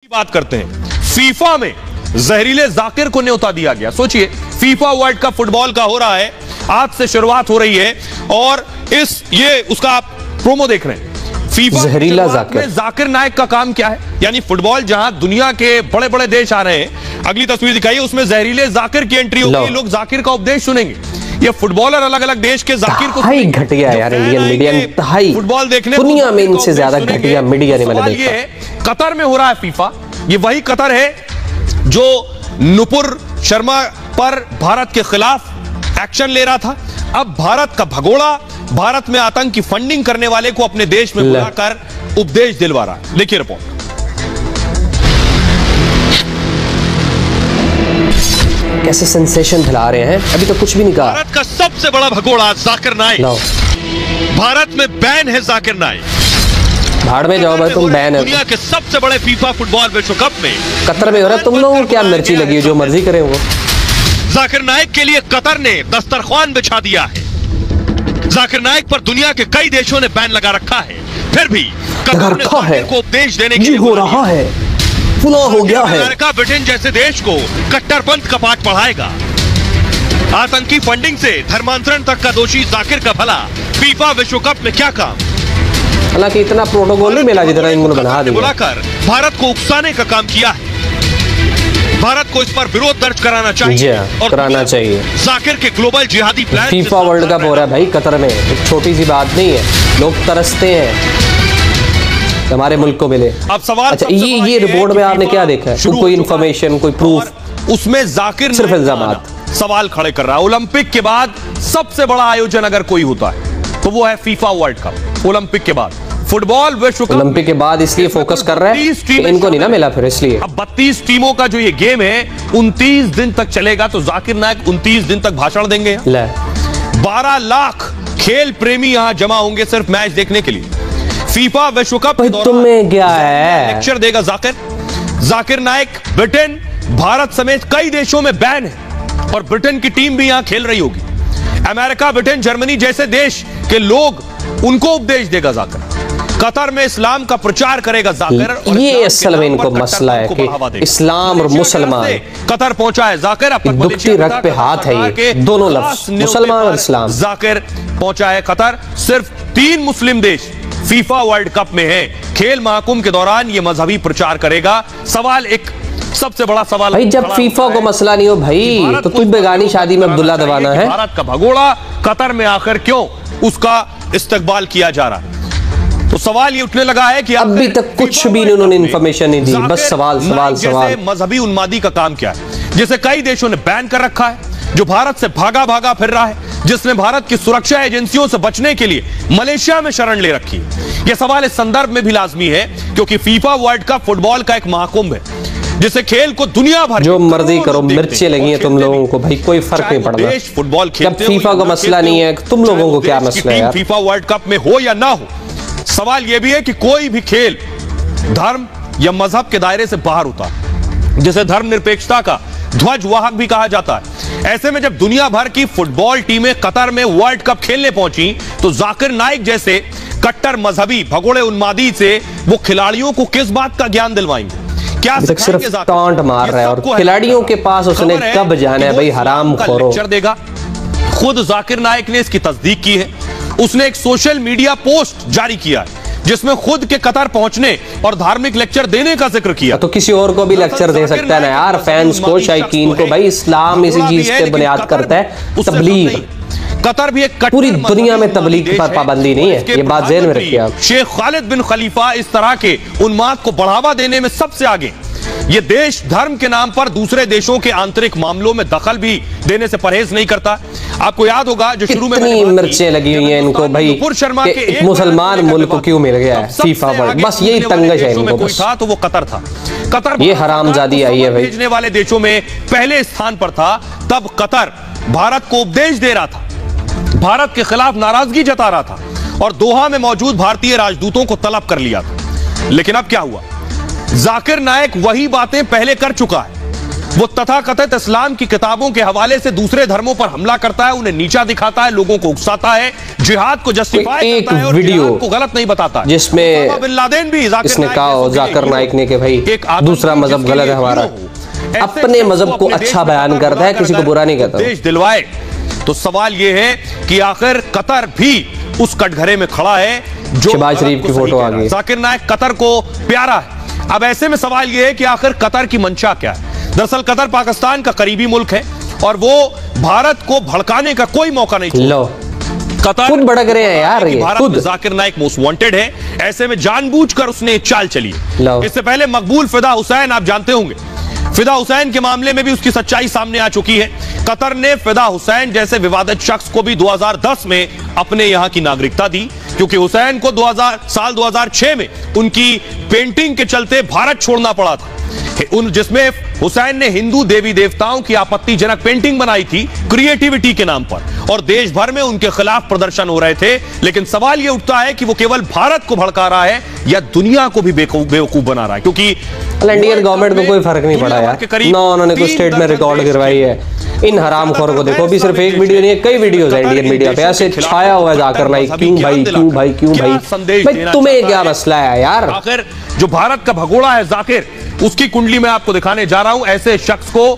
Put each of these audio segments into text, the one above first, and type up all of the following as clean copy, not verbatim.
बात करते हैं। फीफा में जहरीले जाकिर को न्योता दिया गया। सोचिए, फीफा वर्ल्ड कप फुटबॉल का हो रहा है, आज से शुरुआत हो रही है और ये उसका आप प्रोमो देख रहे हैं। फीफा जहरीला जाकिर, जाकिर नाइक का काम क्या है? यानी फुटबॉल जहां दुनिया के बड़े बड़े देश आ रहे हैं, अगली तस्वीर दिखाइए, उसमें जहरीले जाकिर की एंट्री होगी। लोग जाकिर का उपदेश सुनेंगे। ये फुटबॉलर अलग अलग देश के जाकिर को घटिया यार, इंडियन मीडिया फुटबॉल देखने दुनिया में इनसे ज्यादा घटिया मीडिया नहीं मैंने देखा। ये कतर में हो रहा है फीफा। ये वही कतर है जो नुपुर शर्मा पर भारत के खिलाफ एक्शन ले रहा था। अब भारत का भगोड़ा भारत में आतंक की फंडिंग करने वाले को अपने देश में बुलाकर उपदेश दिलवा रहा है। देखिए रिपोर्ट। कैसे सेंसेशन फैला रहे हैं, अभी तो कुछ भी नहीं कहा। भारत का सबसे बड़ा भगोड़ा जाकिर नाइक। भारत में बैन है जाकिर नाइक। भाड़ में जाओ भाई, तुम बैन है। दुनिया के सबसे बड़े फीफा फुटबॉल विश्व कप में कतर में हो रहा है। तुम लोगों को क्या मिर्ची लगी है, जो मर्जी करें वो। जाकिर नाइक के लिए कतर ने दस्तरख्वान बिछा दिया है। जाकिर नाइक पर दुनिया के कई देशों ने बैन लगा रखा है, फिर भी कतर ने जाकिर को उपदेश देने के लिए हो रहा है, फुला हो गया है। अमेरिका ब्रिटेन जैसे देश को कट्टरपंथ का पाठ पढ़ाएगा। आतंकी फंडिंग से धर्मांतरण तक का दोषी जाकिर का भला फीफा विश्व कप में क्या काम? हालांकि इतना प्रोटोकॉल नहीं मिला जितना इन्होंने बना दिया। बुलाकर भारत को उकसाने का काम किया है। भारत को इस पर विरोध दर्ज कराना चाहिए और कराना चाहिए। जाकिर के ग्लोबल जिहादी प्लान। फीफा वर्ल्ड कप हो रहा है भाई कतर में, एक छोटी सी बात नहीं है। लोग तरसते हैं हमारे मुल्क को मिले। अब सवाल, अच्छा ये रिपोर्ट में आपने क्या देखा है? कोई इंफॉर्मेशन, कोई प्रूफ? उसमें जाकिर सिर्फ इल्जामात सवाल खड़े कर रहा है। ओलंपिक के बाद सबसे बड़ा आयोजन अगर कोई होता है तो वो है फीफा वर्ल्ड कप। ओलंपिक के बाद फुटबॉल विश्व कप, ओलंपिक के बाद इसलिए फोकस कर रहा है कि इनको नहीं ना मिला फिर, इसलिए। अब 32 टीमों का जो ये गेम है 29 दिन तक चलेगा, तो जाकिर नाइक 29 दिन तक भाषण देंगे। 12 लाख खेल प्रेमी यहां जमा होंगे सिर्फ मैच देखने के लिए। फीफा विश्व कप तुम्हें क्या है, लेक्चर देगा जाकिर नाइक। ब्रिटेन, भारत समेत कई देशों में बैन है और ब्रिटेन की टीम भी यहां खेल रही होगी। अमेरिका, ब्रिटेन, जर्मनी जैसे देश के लोग, उनको उपदेश देगा जाकिर। कतर में इस्लाम का प्रचार करेगा जाकिर। ये असल में इनको मसला है कि इस्लाम और मुसलमान। कतर पहुंचा है जाकिर। दुखती रग पे हाथ है ये दोनों लफ्ज, मुसलमान और इस्लाम। जाकिर पहुंचा है कतर। सिर्फ 3 मुस्लिम देश फीफा वर्ल्ड कप में है। खेल महाकुंभ के दौरान ये मजहबी प्रचार करेगा। सवाल, एक सबसे बड़ा सवाल भाई, जब फीफा को मसला नहीं हो भाई तो तू बेगानी शादी में अब्दुल्ला दबाना है। भारत का भगोड़ा कतर में आकर क्यों उसका इस्तकबाल किया जा रहा है? तो सवाल ये उठने लगा है कि अभी तक कुछ भी उन्होंने इंफॉर्मेशन नहीं दी, बस सवाल सवाल सवाल। मजहबी उन्मादी का काम क्या है, जिसे कई देशों ने बैन कर रखा है, जो भारत से भागा भागा फिर रहा है, जिसने भारत की सुरक्षा एजेंसियों से बचने के लिए मलेशिया में शरण ले रखी है। यह सवाल इस संदर्भ में भी लाजमी है क्योंकि फीफा वर्ल्ड कप फुटबॉल का एक महाकुंभ है, जिसे खेल को दुनिया भर जो मर्जी करो, मिर्ची लगी है तुम लोगों को भाई, कोई फर्क नहीं पड़ता। फुटबॉल जब फीफा का मसला नहीं है, तुम लोगों को क्या मसला है? फीफा वर्ल्ड कप में हो या ना हो, सवाल यह भी है कि कोई भी खेल धर्म या मजहब के दायरे से बाहर होता है, जिसे धर्मनिरपेक्षता का ध्वजवाहक भी कहा जाता है। ऐसे में जब दुनिया भर की फुटबॉल टीमें कतर में वर्ल्ड कप खेलने पहुंची तो जाकिर नाइक जैसे कट्टर मजहबी भगोड़े उन्मादी से वो खिलाड़ियों को किस बात का ज्ञान दिलवाएंगे? क्या सिर्फ टांट मार रहा है और खिलाड़ियों के पास उसने कब जाना है भाई, हराम खोरो। लेक्चर देगा। खुद जाकिर नाइक ने इसकी तस्दीक की है। उसने एक सोशल मीडिया पोस्ट जारी किया है जिसमें खुद के कतर पहुंचने और धार्मिक लेक्चर देने का जिक्र किया। तो किसी और को भी लेक्चर दे सकता है ना यार, फैंस को, शायकीन को। भाई इस्लाम इसी चीज पे बुनियाद करता है, तबलीग। कतर भी एक पूरी दुनिया में तबलीग पर पाबंदी नहीं है, ये बात ज़हन में रखिए आप। शेख खालिद बिन खलीफा इस तरह के उन्माद को बढ़ावा देने में सबसे आगे। ये देश धर्म के नाम पर दूसरे देशों के आंतरिक मामलों में दखल भी देने से परहेज नहीं करता। आपको याद होगा जो शुरू में मिर्चें लगी हुई हैं इनको भाई, शर्मा के एक मुसलमान मुल्क को क्यों मिल गया है फीफा वर्ल्ड, बस यही तंगश है इनको। बस था तो वो कतर था। कतर ये हरामजादी आई है भाई, भेजने वाले देशों में पहले स्थान पर था। तब कतर भारत को उपदेश दे रहा था, भारत के खिलाफ नाराजगी जता रहा था और दोहा में मौजूद भारतीय राजदूतों को तलब कर लिया था। लेकिन अब क्या हुआ? जाकिर नाइक वही बातें पहले कर चुका है। वो तथाकथित इस्लाम की किताबों के हवाले से दूसरे धर्मों पर हमला करता है, उन्हें नीचा दिखाता है, लोगों को उकसाता है, जिहाद को जस्टिफाई करता है और जिहाद को गलत नहीं बताता, जिसमें बिन लादेन भी इसने कहा जाकिर नाइक ने कि भाई दूसरा मजहब गलत है हमारा, अपने मजहब को अच्छा बयान करता है, किसी को बुरा नहीं कहता। देश दिलवाए। तो सवाल यह है कि आखिर कतर भी उस कटघरे में खड़ा है जो शहबाज शरीफ की फोटो आ गई। जाकिर नाइक कतर को प्यारा है। अब ऐसे में सवाल यह है कि आखिर कतर की मंशा क्या है। दरअसल कतर पाकिस्तान का करीबी मुल्क है और वो भारत को भड़काने का कोई मौका नहीं छोड़ता। कतर खुद भड़क रहे हैं यार, ये खुद। जाकिर नाइक मोस्ट वांटेड है, ऐसे में जानबूझकर उसने चाल चली। इससे पहले मकबूल फिदा हुसैन, आप जानते होंगे, फिदा हुसैन के मामले में भी उसकी सच्चाई सामने आ चुकी है। कतर ने फिदा हुसैन जैसे विवादित शख्स को भी 2010 में अपने यहां की नागरिकता दी, क्योंकि हुसैन को साल 2006 में उनकी पेंटिंग के चलते भारत छोड़ना पड़ा था, जिसमें हुसैन ने हिंदू देवी देवताओं की आपत्तिजनक पेंटिंग बनाई थी क्रिएटिविटी के नाम पर, और देश भर में उनके खिलाफ प्रदर्शन हो रहे थे। लेकिन सवाल यह उठता है कि वो केवल भारत को भड़का रहा है या दुनिया को भी बेवकूफ बना रहा है, क्योंकि इंडियन गवर्नमेंट को कोई फर्क नहीं पड़ा यार ना, उन्होंने कुछ स्टेट में रिकॉर्ड करवाई है। इन हरामखोरों को देखो, अभी सिर्फ एक वीडियो नहीं है, कई वीडियोस है इंडियन मीडिया पे ऐसे छाया हुआ है जाकिर नाइक। क्यों भाई, क्यों भाई, क्यों भाई, तुम्हें क्या मसला है यार? आखिर जो भारत का भगोड़ा है जाकिर, उसकी कुंडली में आपको दिखाने जा रहा हूं। ऐसे शख्स को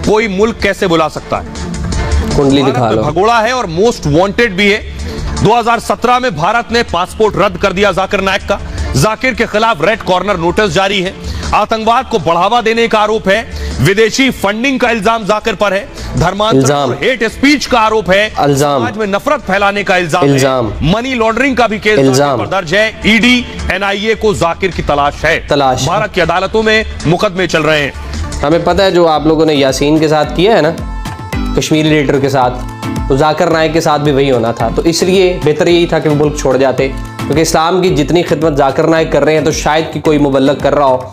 कोई मुल्क कैसे बुला सकता है? कुंडली दिखा लो। भगोड़ा है और मोस्ट वांटेड भी है। 2017 में भारत ने पासपोर्ट रद्द कर दिया जाकिर नाइक का। जाकिर के खिलाफ रेड कॉर्नर नोटिस जारी है। आतंकवाद को बढ़ावा देने का आरोप है। विदेशी फंडिंग का इल्जाम जाकिर पर है। धर्मांतरण और हेट स्पीच का आरोप है। समाज में नफरत फैलाने का इल्जाम है। मनी लॉन्ड्रिंग का भी केस पर दर्ज है। ईडी एनआईए को जाकिर की तलाश है। भारत की अदालतों में मुकदमे चल रहे हैं। हमें पता है जो आप लोगों ने यासीन के साथ किया है ना, कश्मीरी लीडर के साथ, तो जाकिर नाइक के साथ भी वही होना था। तो इसलिए बेहतर यही था कि वो मुल्क छोड़ जाते, क्योंकि इस्लाम की जितनी खिदमत जाकिर नाइक कर रहे हैं तो शायद कि कोई मुबल्लग कर रहा हो।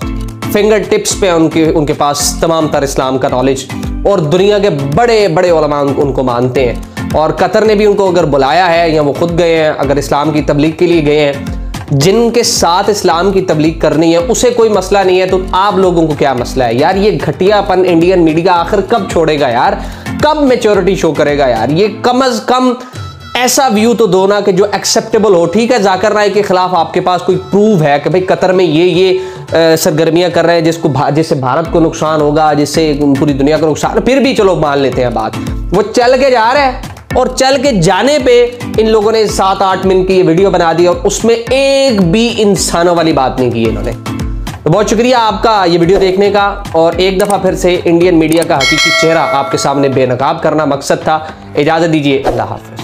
फिंगर टिप्स पे उनके पास तमाम तर इस्लाम का नॉलेज, और दुनिया के बड़े बड़े उलमा उनको मानते हैं। और कतर ने भी उनको अगर बुलाया है या वो खुद गए हैं, अगर इस्लाम की तबलीग के लिए गए हैं, जिनके साथ इस्लाम की तबलीग करनी है उसे कोई मसला नहीं है, तो आप लोगों को क्या मसला है यार? ये घटियापन इंडियन मीडिया आखिर कब छोड़ेगा यार? कब मैच्योरिटी शो करेगा यार? ये कम अज कम ऐसा व्यू तो दो ना कि जो एक्सेप्टेबल हो। ठीक है, जाकिर नाइक के खिलाफ आपके पास कोई प्रूफ है कि भाई कतर में ये सरगर्मियां कर रहे हैं जिससे भारत को नुकसान होगा, जिससे पूरी दुनिया को नुकसान, फिर भी चलो मान लेते हैं बात। वो चल के जा रहा है और चल के जाने पे इन लोगों ने 7-8 मिनट की ये वीडियो बना दी और उसमें एक भी इंसानों वाली बात नहीं की इन्होंने। तो बहुत शुक्रिया आपका ये वीडियो देखने का, और एक दफा फिर से इंडियन मीडिया का हकीकी चेहरा आपके सामने बेनकाब करना मकसद था। इजाजत दीजिए, अल्लाह हाफ़िज़।